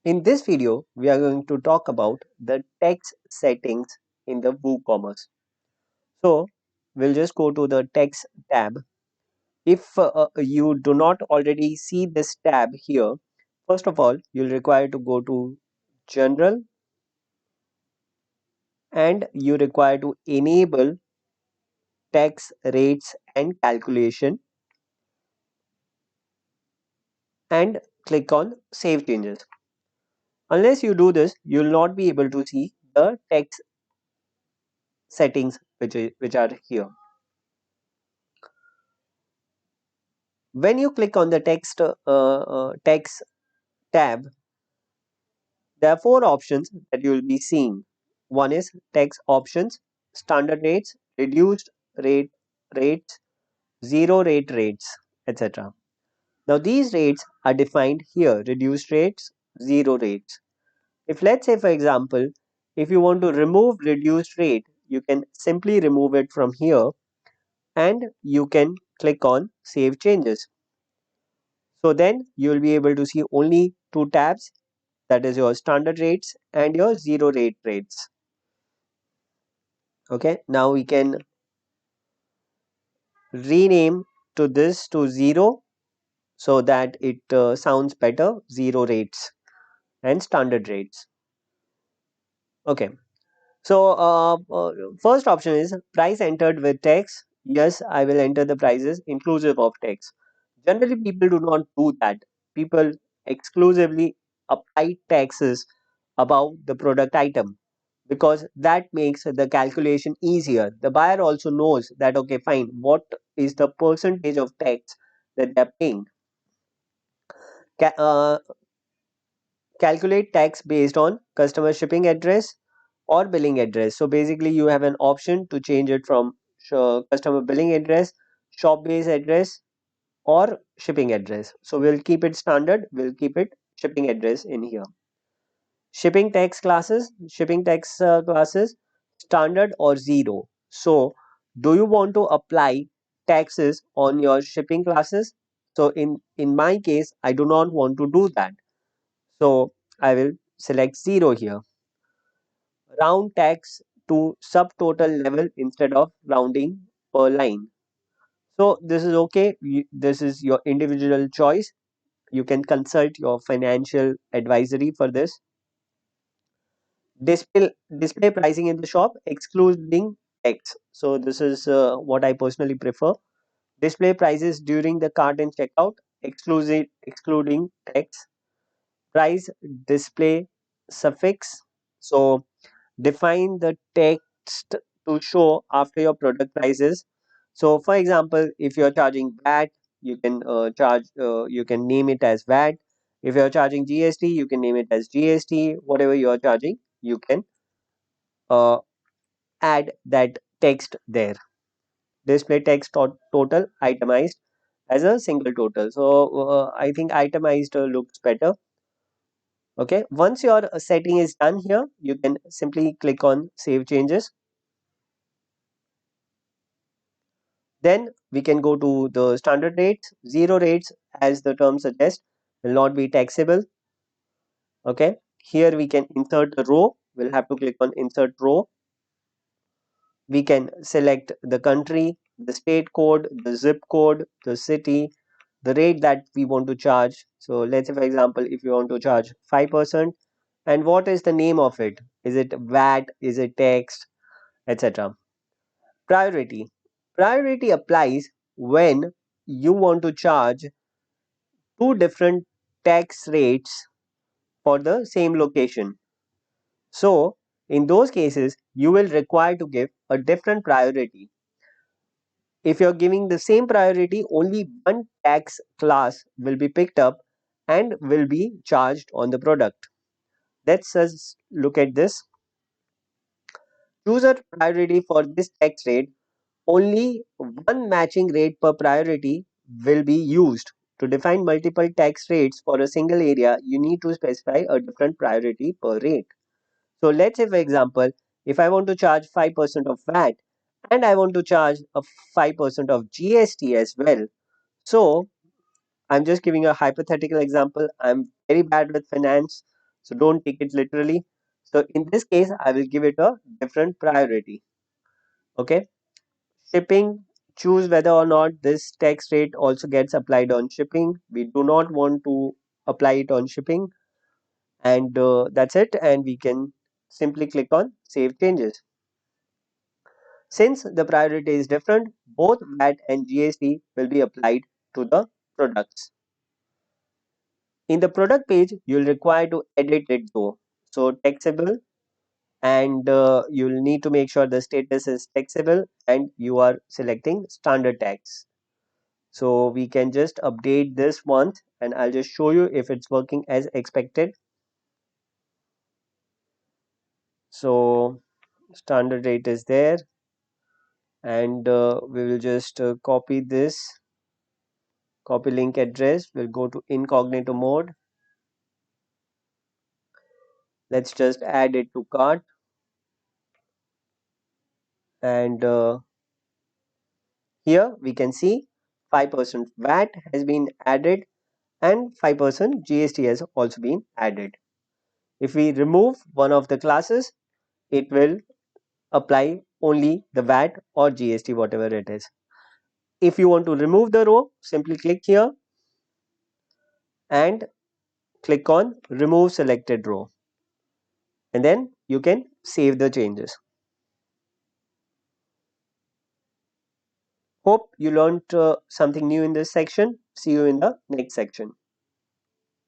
In this video, we are going to talk about the text settings in the WooCommerce. So, we'll just go to the text tab. If you do not already see this tab here, first of all, you'll require to go to General and you require to enable text rates and calculation and click on Save Changes. Unless you do this, you'll not be able to see the text settings which are here. When you click on the text tab, there are four options that you will be seeing. One is text options, standard rates, reduced rate rates, zero rate rates, etc. Now these rates are defined here: reduced rates, zero rates. If let's say, for example, if you want to remove reduced rate, you can simply remove it from here and you can click on Save Changes. So then you will be able to see only two tabs, that is your standard rates and your zero rate rates. Okay, now we can rename to this to zero so that it sounds better: zero rates and standard rates. Okay, so first option is price entered with text. Yes, I will enter the prices inclusive of text. Generally people do not do that. People exclusively apply taxes above the product item, because that makes the calculation easier. The buyer also knows that, okay, fine, what is the percentage of tax that they're paying. Ca- uh, Calculate tax based on customer shipping address or billing address. So basically you have an option to change it from customer billing address, shop base address, or shipping address. So we'll keep it standard, we'll keep it shipping address in here. Shipping tax classes, standard or zero. So do you want to apply taxes on your shipping classes? So in my case, I do not want to do that. So I will select zero here. Round tax to subtotal level instead of rounding per line. So this is okay. This is your individual choice. You can consult your financial advisory for this. Display pricing in the shop excluding text. So this is what I personally prefer. Display prices during the cart and checkout excluding text. Price display suffix. So define the text to show after your product prices. So for example, if you're charging VAT, you can you can name it as VAT. If you're charging GST, you can name it as GST. Whatever you are charging, you can uh, add that text there. Display text total itemized as a single total. So I think itemized looks better. Okay, once your setting is done here, you can simply click on Save Changes. Then we can go to the standard rates. Zero rates, as the term suggests, will not be taxable. Okay, here we can insert a row. We'll have to click on Insert Row. We can select the country, the state code, the zip code, the city, the rate that we want to charge. So let's say, for example, if you want to charge 5%, and what is the name of it? Is it VAT? Is it text, etc.? Priority. Priority applies when you want to charge two different tax rates for the same location. So in those cases, you will require to give a different priority. If you're giving the same priority, only one tax class will be picked up and will be charged on the product. Let's just look at this. Choose a priority for this tax rate. Only one matching rate per priority will be used. To define multiple tax rates for a single area, you need to specify a different priority per rate. So let's say, for example, if I want to charge 5% of VAT and I want to charge a 5% of GST as well. So I'm just giving a hypothetical example. I'm very bad with finance. So don't take it literally. So in this case, I will give it a different priority. Okay. Shipping, choose whether or not this tax rate also gets applied on shipping. We do not want to apply it on shipping, and that's it. And we can simply click on save changes. Since the priority is different, both VAT and GST will be applied to the products. In the product page, you'll require to edit it though. So taxable, and you'll need to make sure the status is taxable and you are selecting standard tax. So we can just update this once and I'll just show you if it's working as expected. So standard rate is there, and we will just copy this, copy link address. We'll go to incognito mode. Let's just add it to cart, and here we can see 5% VAT has been added and 5% GST has also been added. If we remove one of the classes, it will apply only the VAT or GST, whatever it is. If you want to remove the row, simply click here and click on remove selected row, and then you can save the changes. Hope you learned something new in this section. See you in the next section.